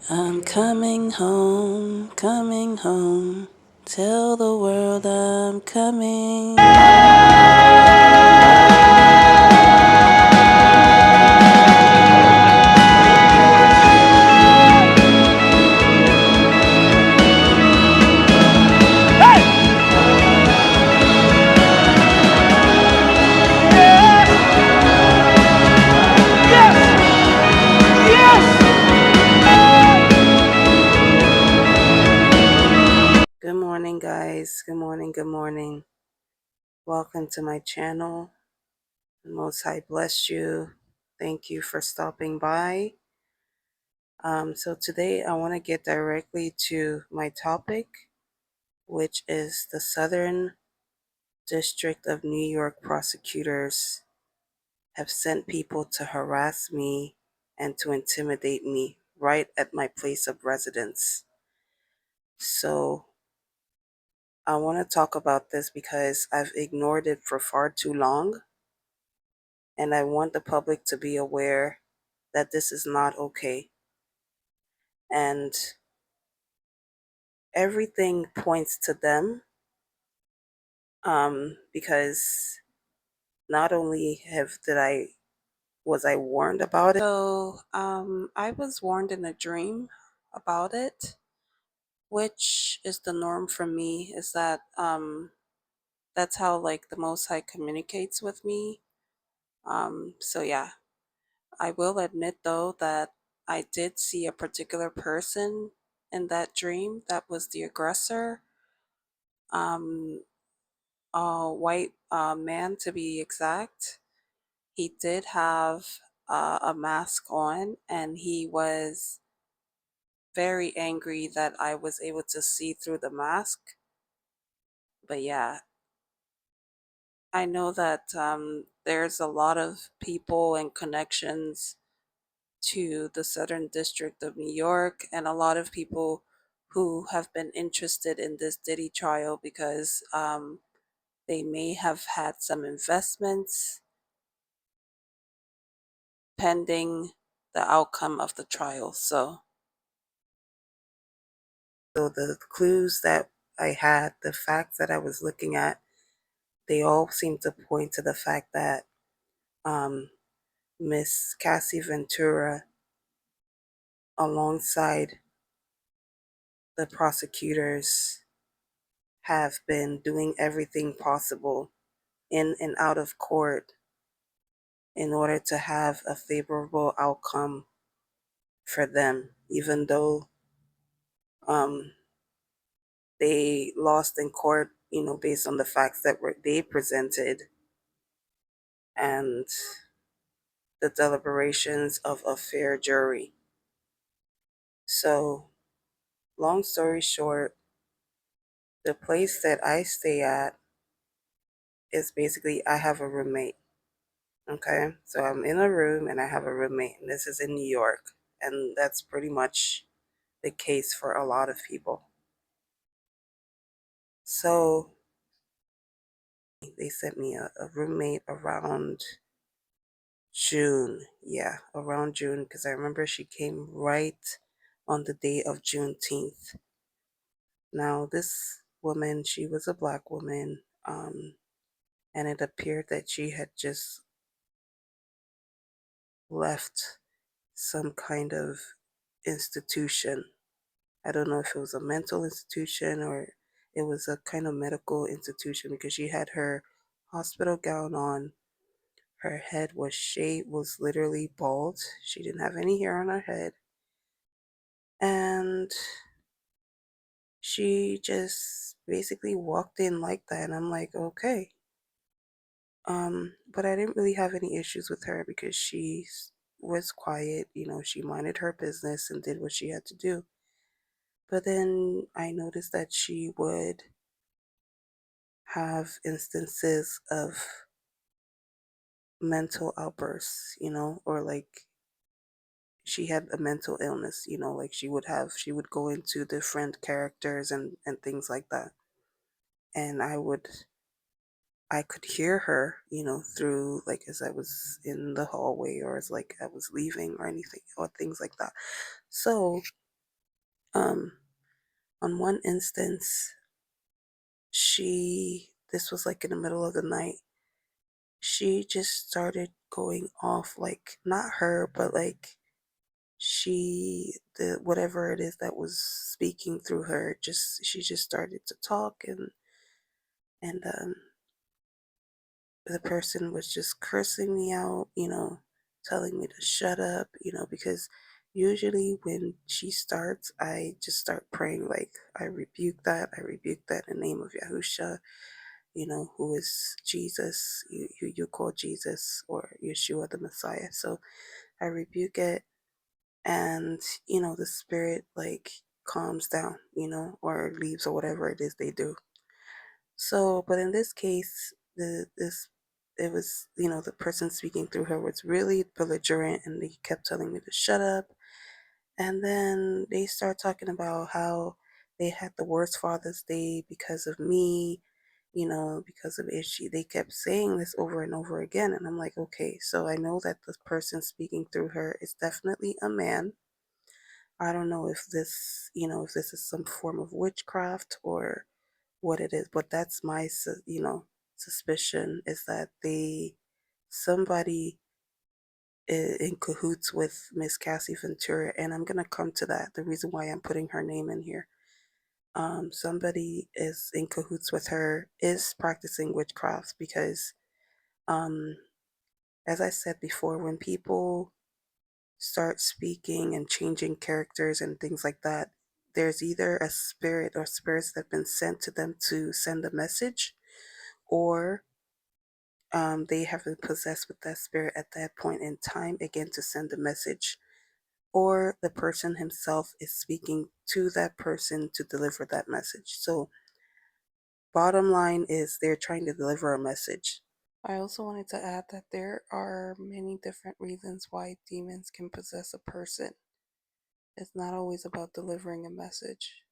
I'm coming home, coming home. Tell the world I'm coming. Good morning, guys. Good morning, good morning. Welcome to my channel. The Most High bless you. Thank you for stopping by. So today I want to get directly to my topic, which is the Southern District of New York prosecutors have sent people to harass me and to intimidate me right at my place of residence. So I want to talk about this because I've ignored it for far too long, and I want the public to be aware that this is not okay. And everything points to them, because not only was I warned about it. So I was warned in a dream about it, which is the norm for me. Is that that's how like the Most High communicates with me. So yeah, I will admit though that I did see a particular person in that dream that was the aggressor. Um, a white man to be exact. He did have a mask on, and he was very angry that I was able to see through the mask. But yeah, I know that there's a lot of people and connections to the Southern District of New York, and a lot of people who have been interested in this Diddy trial because they may have had some investments pending the outcome of the trial. So the clues that I had, the facts that I was looking at, they all seem to point to the fact that Miss Cassie Ventura, alongside the prosecutors, have been doing everything possible in and out of court in order to have a favorable outcome for them, even though um, they lost in court, based on the facts that they presented and the deliberations of a fair jury. So, long story short, the place that I stay at is basically I have a roommate. Okay, so I'm in a room and I have a roommate, and this is in New York, and that's pretty much the case for a lot of people. So they sent me a roommate around June. Yeah, around June, because I remember she came right on the day of Juneteenth. Now, this woman, she was a black woman, and it appeared that she had just left some kind of institution. I don't know if it was a mental institution or it was a kind of medical institution, because she had her hospital gown on. Her head was shaved, was literally bald. She didn't have any hair on her head. And she just basically walked in like that. And I'm like, okay. But I didn't really have any issues with her because she was quiet. She minded her business and did what she had to do. But then I noticed that she would have instances of mental outbursts, or like she had a mental illness, like she would go into different characters and things like that. And I could hear her, through, like, as I was in the hallway or as like I was leaving or anything or things like that. So On one instance, this was like in the middle of the night, she just started going off, like, not her, but like the whatever it is that was speaking through her, she just started to talk, and the person was just cursing me out, telling me to shut up, because usually when she starts, I just start praying, like, I rebuke that in the name of Yahusha, who is Jesus, you call Jesus or Yeshua the Messiah. So I rebuke it, and, the spirit, like, calms down, or leaves, or whatever it is they do. So, but in this case, it was, the person speaking through her was really belligerent, and they kept telling me to shut up. And then they start talking about how they had the worst Father's Day because of me, because of Ishi. They kept saying this over and over again. And I'm like, okay, so I know that the person speaking through her is definitely a man. I don't know if this is some form of witchcraft or what it is, but that's my, suspicion, is that somebody in cahoots with Miss Cassie Ventura, and I'm gonna come to that. The reason why I'm putting her name in here, somebody is in cahoots with her, is practicing witchcraft, because, um, as I said before, when people start speaking and changing characters and things like that, there's either a spirit or spirits that have been sent to them to send a message, or they have been possessed with that spirit at that point in time, again, to send a message, or the person himself is speaking to that person to deliver that message. So, bottom line is they're trying to deliver a message. I also wanted to add that there are many different reasons why demons can possess a person. It's not always about delivering a message.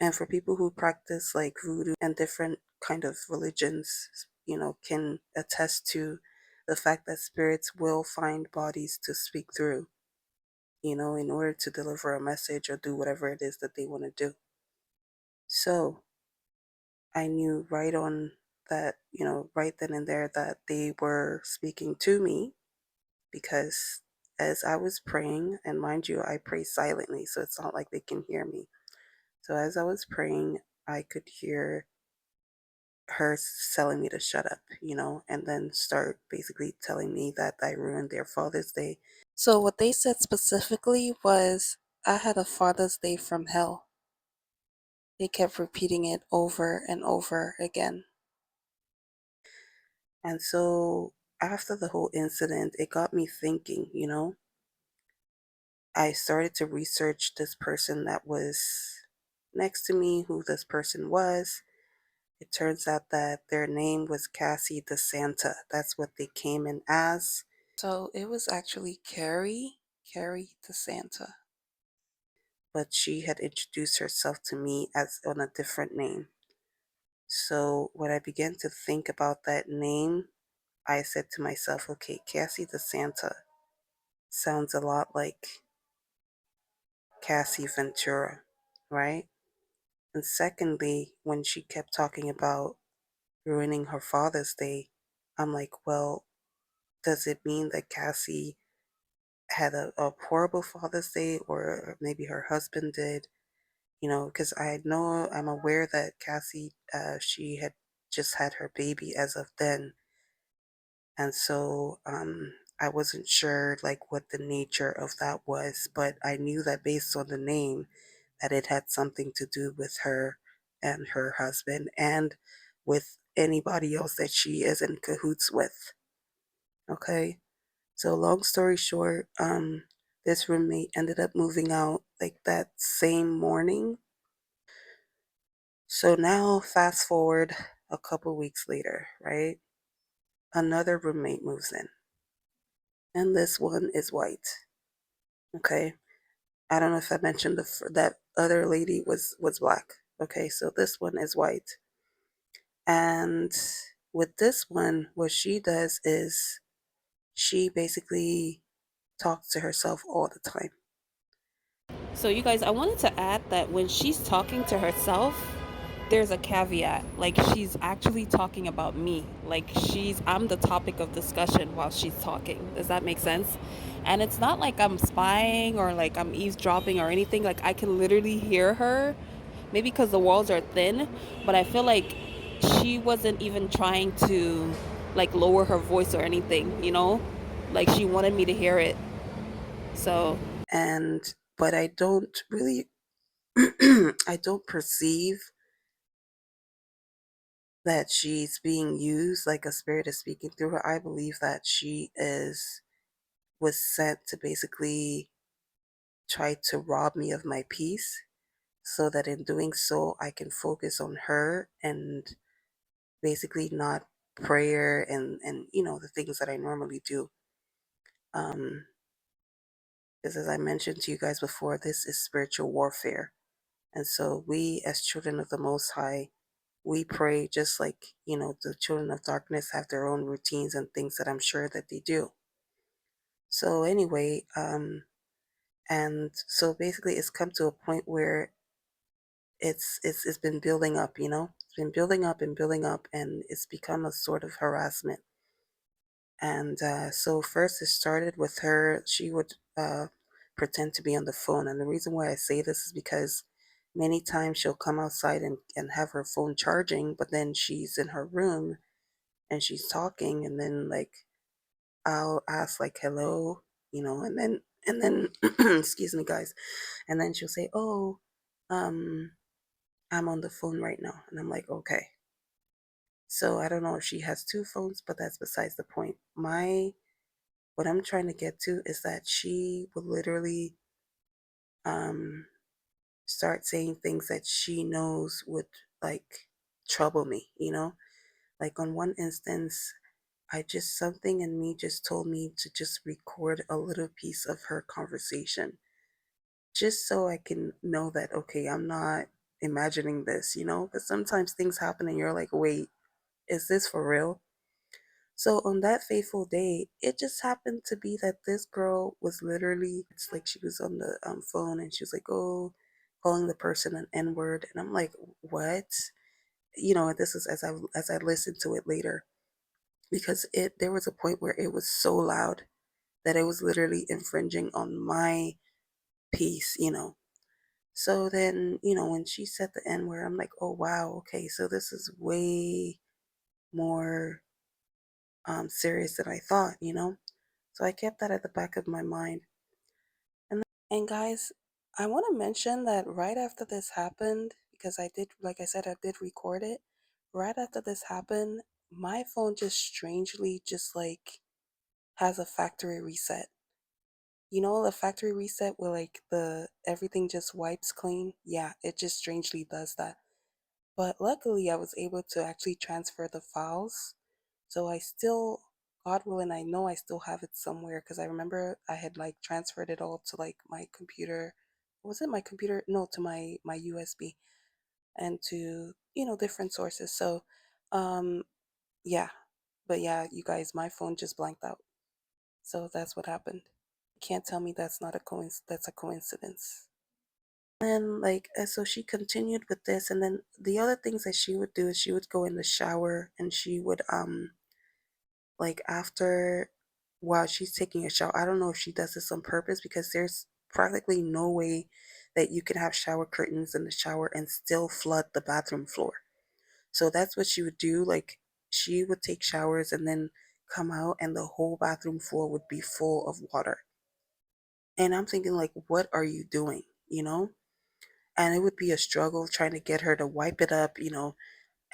And for people who practice like voodoo and different kind of religions, can attest to the fact that spirits will find bodies to speak through, in order to deliver a message or do whatever it is that they want to do. So I knew right on that, right then and there, that they were speaking to me, because as I was praying, and mind you, I pray silently, so it's not like they can hear me. So as I was praying, I could hear her telling me to shut up, and then start basically telling me that I ruined their Father's Day. So what they said specifically was, I had a Father's Day from hell. They kept repeating it over and over again. And so after the whole incident, it got me thinking, I started to research this person that was next to me, who this person was. It turns out that their name was Cassie the Santa. That's what they came in as. So it was actually Carrie the Santa. But she had introduced herself to me as on a different name. So when I began to think about that name, I said to myself, okay, Cassie the Santa sounds a lot like Cassie Ventura, right? And secondly, when she kept talking about ruining her Father's Day, I'm like, well, does it mean that Cassie had a horrible Father's Day, or maybe her husband did? Because I'm aware that Cassie, she had just had her baby as of then. And so I wasn't sure like what the nature of that was, but I knew that based on the name that it had something to do with her and her husband, and with anybody else that she is in cahoots with. Okay. So long story short, this roommate ended up moving out like that same morning. So now fast forward a couple weeks later, right? Another roommate moves in, and this one is white. Okay. I don't know if I mentioned that other lady was black. Okay, so this one is white. And with this one, what she does is she basically talks to herself all the time. So, you guys, I wanted to add that when she's talking to herself, there's a caveat. Like, she's actually talking about me. Like, I'm the topic of discussion while she's talking. Does that make sense? And it's not like I'm spying or like I'm eavesdropping or anything. Like, I can literally hear her, maybe because the walls are thin, but I feel like she wasn't even trying to like lower her voice or anything, you know? Like, she wanted me to hear it. So, and but I don't really I don't perceive that she's being used like a spirit is speaking through her. I believe that she is was sent to basically try to rob me of my peace so that in doing so I can focus on her and basically not prayer and the things that I normally do. Um because as I mentioned to you guys before, this is spiritual warfare. And so we as children of the most high, we pray just like, the children of darkness have their own routines and things that I'm sure that they do. So anyway, and so basically it's come to a point where it's been building up, It's been building up and building up and it's become a sort of harassment. And so first it started with her, she would pretend to be on the phone. And the reason why I say this is because many times she'll come outside and have her phone charging, but then she's in her room and she's talking and then like I'll ask like hello, and then excuse me guys, and then she'll say, "Oh, um I'm on the phone right now." And I'm like, "Okay." So I don't know if she has two phones, but that's besides the point. My What I'm trying to get to is that she will literally um start saying things that she knows would like trouble me, Like on one instance, something in me just told me to just record a little piece of her conversation just so I can know that, okay, I'm not imagining this, Because sometimes things happen and you're like, wait, is this for real? So on that fateful day, it just happened to be that this girl was literally, it's like she was on the phone and she was like, oh, calling the person an N word. And I'm like, what? This is as I listened to it later because there was a point where it was so loud that it was literally infringing on my peace. So then, when she said the N word, I'm like, oh wow, okay, so this is way more serious than I thought. So I kept that at the back of my mind. And guys, I want to mention that right after this happened, because I did, like I said, I did record it. Right after this happened, my phone just strangely just like has a factory reset. The factory reset where like the everything just wipes clean? Yeah, it just strangely does that. But luckily I was able to actually transfer the files. So I still, God willing, I know I still have it somewhere because I remember I had like transferred it all to like my computer. Was it my computer? No, to my USB and to, different sources. So um yeah. But yeah, you guys, my phone just blanked out. So that's what happened. Can't tell me that's a coincidence. And like so she continued with this, and then the other things that she would do is she would go in the shower and she would like after while she's taking a shower. I don't know if she does this on purpose because there's practically no way that you can have shower curtains in the shower and still flood the bathroom floor. So that's what she would do. Like she would take showers and then come out and the whole bathroom floor would be full of water. And I'm thinking like, what are you doing? And it would be a struggle trying to get her to wipe it up.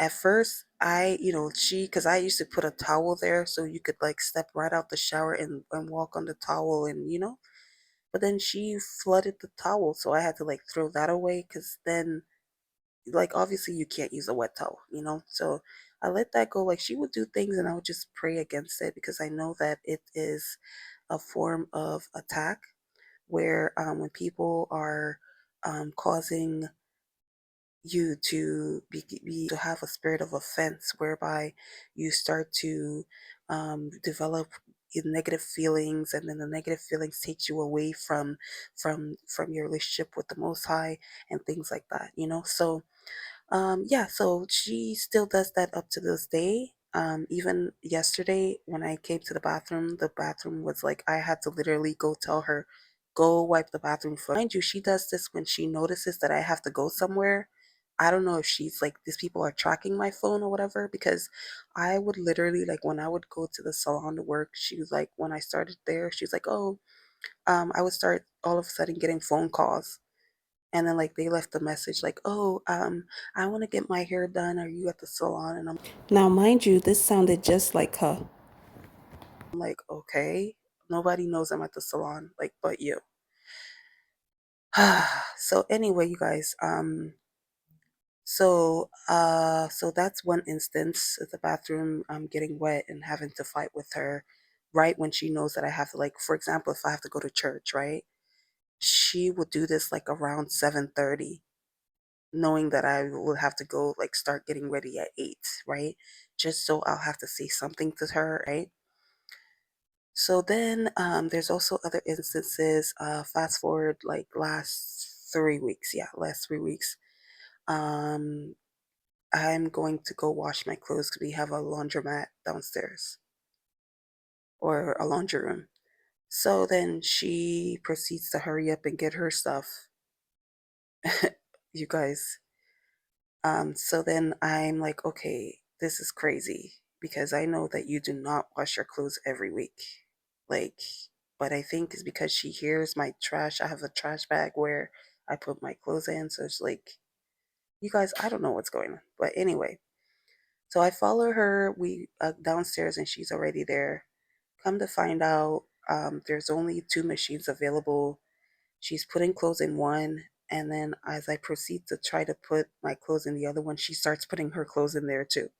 At first, because I used to put a towel there so you could like step right out the shower and walk on the towel but then she flooded the towel. So I had to like throw that away because then, like, obviously you can't use a wet towel. So I let that go. Like, she would do things and I would just pray against it because I know that it is a form of attack where when people are causing you to have a spirit of offense whereby you start to develop negative feelings, and then the negative feelings takes you away from your relationship with the Most High and things like that, So yeah, so she still does that up to this day. Even yesterday when I came to the bathroom was like I had to literally go tell her, go wipe the bathroom for. Mind you, she does this when she notices that I have to go somewhere. I don't know if she's like these people are tracking my phone or whatever, because I would literally, like, when I would go to the salon to work, she was like, when I started there, she's like, oh, I would start all of a sudden getting phone calls, and then like they left a message like, oh, I want to get my hair done, are you at the salon? And I'm now, mind you, this sounded just like her. I'm like, okay, nobody knows I'm at the salon, like, but you. So anyway, you guys, so that's one instance at the bathroom, getting wet and having to fight with her right when she knows that I have to, like, for example, if I have to go to church, right? She would do this like around 7:30, knowing that I will have to go, like, start getting ready at 8, right? Just so I'll have to say something to her, right? So then there's also other instances, fast forward like last 3 weeks. Yeah, last 3 weeks. Um, I'm going to go wash my clothes because we have a laundromat downstairs, or a laundry room. So then she proceeds to hurry up and get her stuff. You guys, so then I'm like, okay, this is crazy because I know that you do not wash your clothes every week. Like, but I think it's because she hears my trash. I have a trash bag where I put my clothes in. So it's like, you guys, I don't know what's going on. But anyway, so I follow her. We downstairs and she's already there. Come to find out, there's only two machines available. She's putting clothes in one, and then as I proceed to try to put my clothes in the other one, she starts putting her clothes in there too.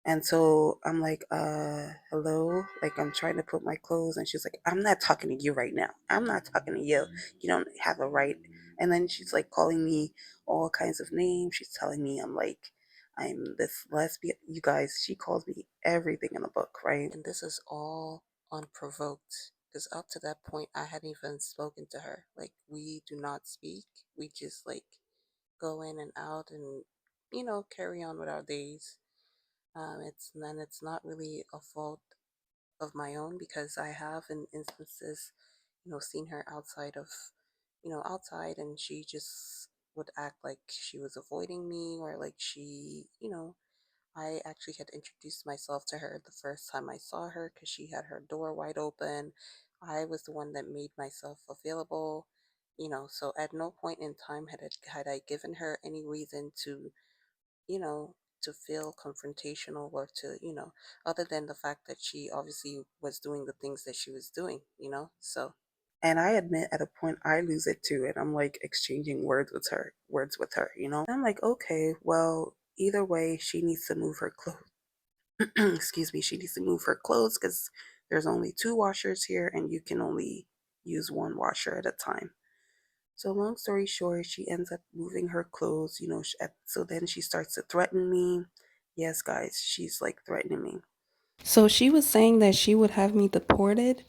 And so I'm like, hello? Like, I'm trying to put my clothes, and she's like, I'm not talking to you right now. I'm not talking to you. You don't have a right. And then she's like calling me all kinds of names. She's telling me I'm this lesbian. You guys, she calls me everything in the book, right? And this is all unprovoked. Because up to that point, I hadn't even spoken to her. Like, we do not speak. We just, like, go in and out and, carry on with our days. It's not really a fault of my own, because I have in instances, seen her outside, and she just would act like she was avoiding me, or like I actually had introduced myself to her the first time I saw her because she had her door wide open. I was the one that made myself available, so at no point in time had I given her any reason to, you know, to feel confrontational, or to, other than the fact that she obviously was doing the things that she was doing, so. And I admit at a point I lose it too, and I'm like exchanging words with her. I'm like, okay, well, either way, she needs to move her clothes. Excuse me, she needs to move her clothes because there's only two washers here, and you can only use one washer at a time. So long story short, she ends up moving her clothes, so then she starts to threaten me. Yes, guys, she's like threatening me. So she was saying that she would have me deported,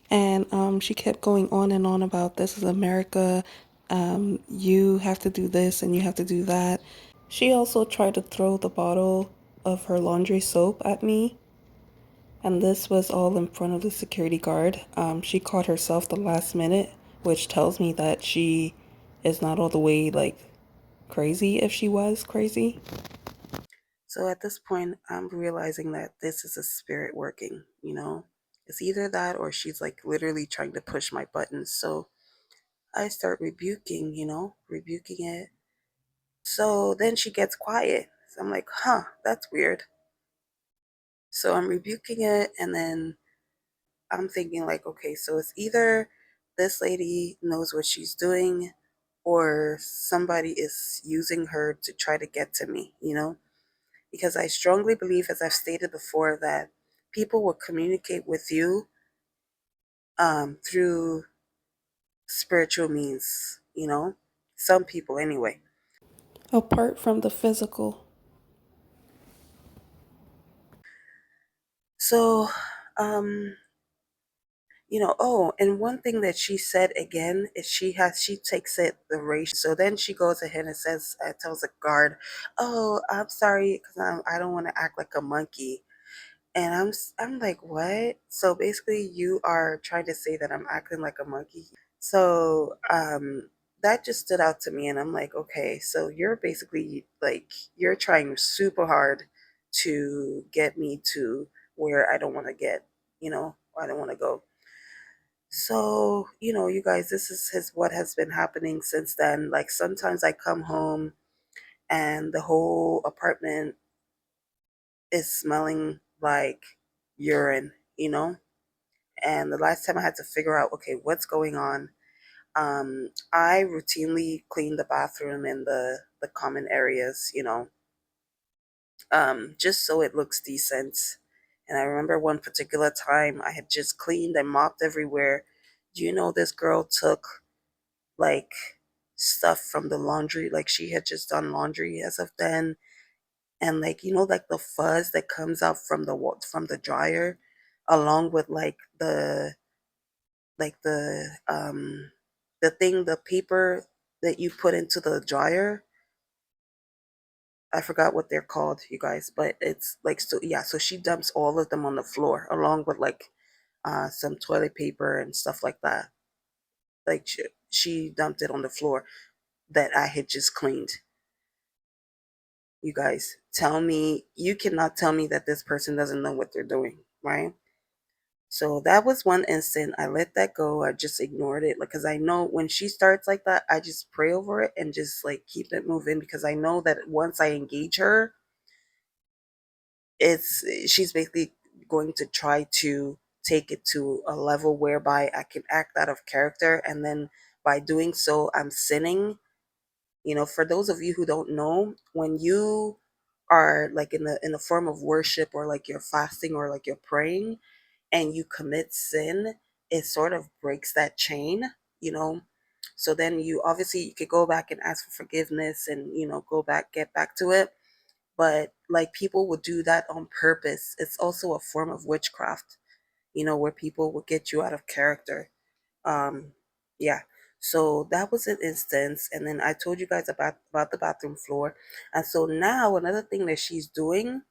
and she kept going on and on about this is America. You have to do this and you have to do that. She also tried to throw the bottle of her laundry soap at me, and this was all in front of the security guard. She caught herself the last minute, which tells me that she is not all the way like crazy, if she was crazy. So at this point, I'm realizing that this is a spirit working. It's either that or she's like literally trying to push my buttons. So I start rebuking it. So then she gets quiet. So I'm like, huh, that's weird. So I'm rebuking it, and then I'm thinking like, okay, so it's either this lady knows what she's doing, or somebody is using her to try to get to me. Because I strongly believe, as I've stated before, that people will communicate with you through spiritual means. Some people anyway. Apart from the physical. So Um, oh, and one thing that she said again is she takes it the ratio. So then she goes ahead and says, tells the guard, "Oh, I'm sorry, because I don't want to act like a monkey." And I'm like, what? So basically, you are trying to say that I'm acting like a monkey. So that just stood out to me, and I'm like, okay, so you're basically like you're trying super hard to get me to where I don't want to get, I don't want to go. So, you guys, this is his what has been happening since then. Like sometimes I come home and the whole apartment is smelling like urine, And the last time I had to figure out, okay, what's going on, I routinely clean the bathroom and the common areas, just so it looks decent. And I remember one particular time I had just cleaned and mopped everywhere. Do you know this girl took like stuff from the laundry? Like she had just done laundry as of then, and like like the fuzz that comes out from from the dryer, along with the paper that you put into the dryer. I forgot what they're called, you guys, but it's like, so yeah, so she dumps all of them on the floor along with like some toilet paper and stuff like that. Like she dumped it on the floor that I had just cleaned. You guys, tell me, you cannot tell me that this person doesn't know what they're doing, right? So that was one instant. I let that go. I just ignored it. Like, cause I know when she starts like that, I just pray over it and just like keep it moving because I know that once I engage her, she's basically going to try to take it to a level whereby I can act out of character. And then by doing so, I'm sinning. For those of you who don't know, when you are like in the form of worship, or like you're fasting, or like you're praying, and you commit sin, it sort of breaks that chain, you know. So then you obviously you could go back and ask for forgiveness and go back, get back to it. But like people would do that on purpose. It's also a form of witchcraft, where people will get you out of character. Um, yeah. So that was an instance, and then I told you guys about the bathroom floor, and so now another thing that she's doing.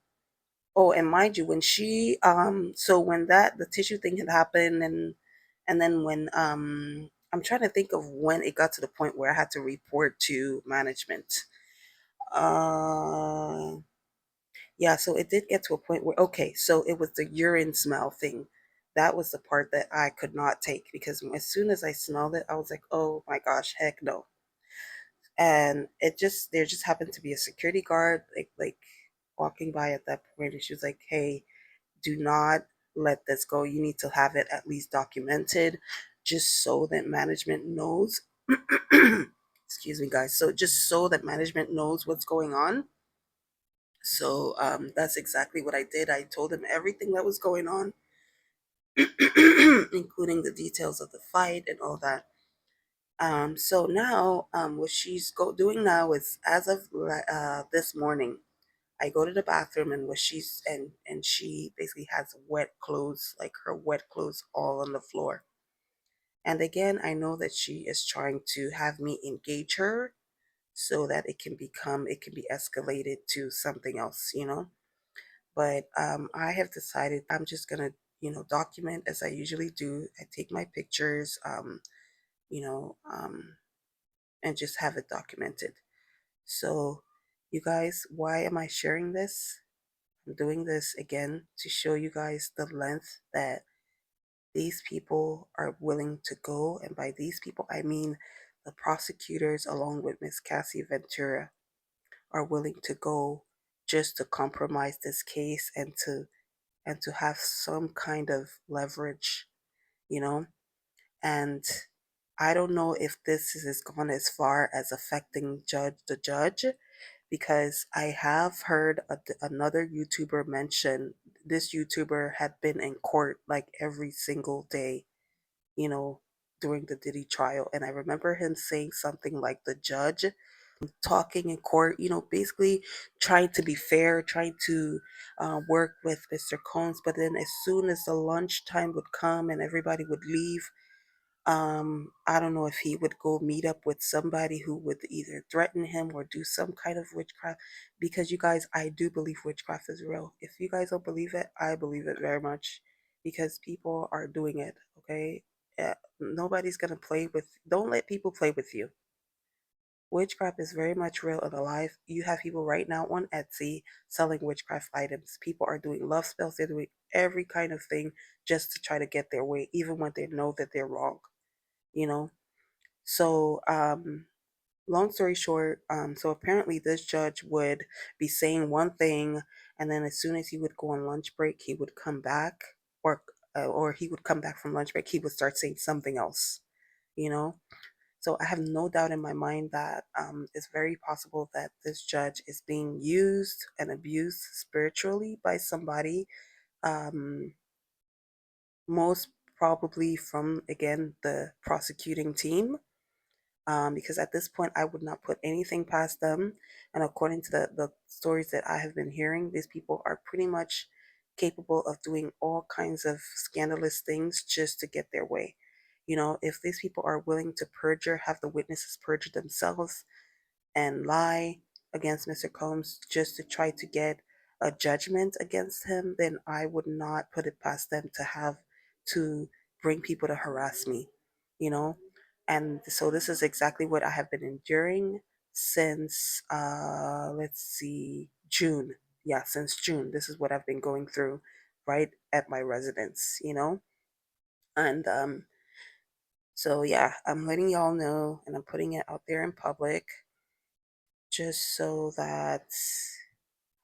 Oh, and mind you, when so when the tissue thing had happened, and then when I'm trying to think of when it got to the point where I had to report to management. Uh, yeah, so it did get to a point where, okay, so it was the urine smell thing. That was the part that I could not take because as soon as I smelled it, I was like, oh my gosh, heck no. And there just happened to be a security guard, like walking by at that point, and she was like, hey, do not let this go. You need to have it at least documented just so that management knows. Excuse me, guys. So, just so that management knows what's going on. So, that's exactly what I did. I told him everything that was going on, including the details of the fight and all that. So now, what she's doing now is, as of this morning, I go to the bathroom, and what she's and she basically has wet clothes, like her wet clothes all on the floor. And again, I know that she is trying to have me engage her so that it can be escalated to something else, But I have decided I'm just gonna, document as I usually do. I take my pictures, you know, um, and just have it documented. So, you guys, why am I sharing this? I'm doing this again to show you guys the length that these people are willing to go. And by these people, I mean the prosecutors, along with Miss Cassie Ventura, are willing to go just to compromise this case and to have some kind of leverage, you know? And I don't know if this has gone as far as affecting the judge, because I have heard another YouTuber mention this YouTuber had been in court like every single day, you know, during the Diddy trial. And I remember him saying something like the judge talking in court, basically trying to be fair, trying to work with Mr. Combs. But then as soon as the lunchtime would come and everybody would leave, I don't know if he would go meet up with somebody who would either threaten him or do some kind of witchcraft. Because you guys, I do believe witchcraft is real. If you guys don't believe it, I believe it very much because people are doing it, okay? Nobody's gonna play with, don't let people play with you. Witchcraft is very much real and alive. You have people right now on Etsy selling witchcraft items. People are doing love spells, they're doing every kind of thing just to try to get their way, even when they know that they're wrong, you know? So, long story short, so apparently this judge would be saying one thing, and then as soon as he would go on lunch break, he would come back, or he would come back from lunch break, he would start saying something else, you know? So I have no doubt in my mind that it's very possible that this judge is being used and abused spiritually by somebody, um, most probably from, again, the prosecuting team. Because at this point, I would not put anything past them. And according to the stories that I have been hearing, these people are pretty much capable of doing all kinds of scandalous things just to get their way. If these people are willing to perjure, have the witnesses perjure themselves, and lie against Mr. Combs just to try to get a judgment against him, then I would not put it past them to have to bring people to harass me, you know? And so this is exactly what I have been enduring since, let's see, June. Yeah, since June. This is what I've been going through right at my residence. And so, yeah, I'm letting y'all know and I'm putting it out there in public just so that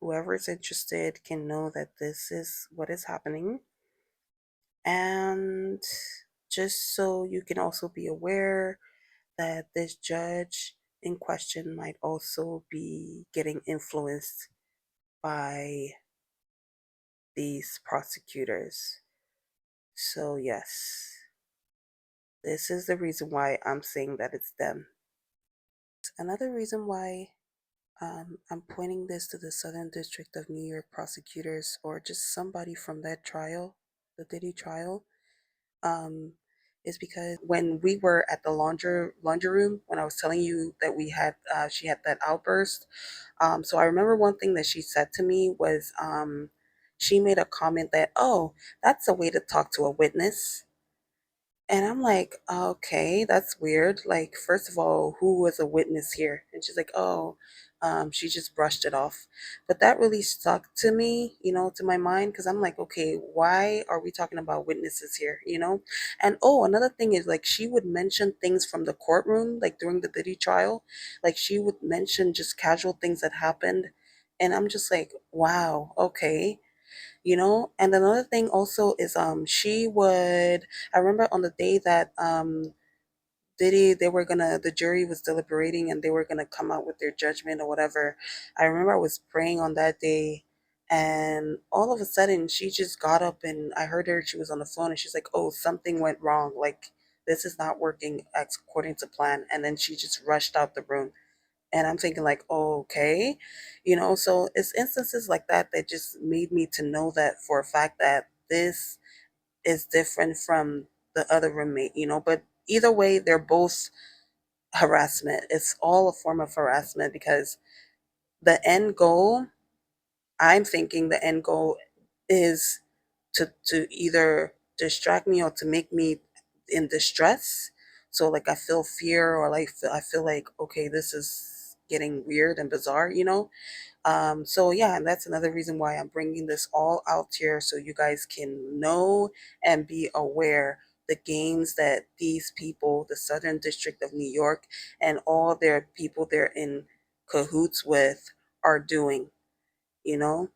whoever is interested can know that this is what is happening. And just so you can also be aware that this judge in question might also be getting influenced by these prosecutors. So, yes, this is the reason why I'm saying that it's them. Another reason why I'm pointing this to the Southern District of New York prosecutors or just somebody from that trial, the Diddy trial, um, is because when we were at the laundry room, when I was telling you that she had that outburst. So I remember one thing that she said to me was, she made a comment that, oh, that's a way to talk to a witness. And I'm like, okay, that's weird. Like, first of all, who was a witness here? And she's like, oh, she just brushed it off. But that really stuck to me, to my mind, because I'm like, okay, why are we talking about witnesses here? And oh, another thing is like she would mention things from the courtroom, like during the Diddy trial, like she would mention just casual things that happened. And I'm just like, wow, okay. And another thing also is she would, I remember on the day that Diddy, the jury was deliberating and they were gonna come out with their judgment or whatever. I remember I was praying on that day, and all of a sudden she just got up and I heard her, she was on the phone and she's like, oh, something went wrong, like this is not working according to plan. And then she just rushed out the room, and I'm thinking like, oh, okay, so it's instances like that that just made me to know that for a fact that this is different from the other roommate. But either way, they're both harassment. It's all a form of harassment because the end goal, I'm thinking the end goal is to either distract me or to make me in distress. So like I feel fear, or like I feel like, okay, this is getting weird and bizarre. So yeah, and that's another reason why I'm bringing this all out here so you guys can know and be aware the games that these people, the Southern District of New York, and all their people they're in cahoots with are doing, you know?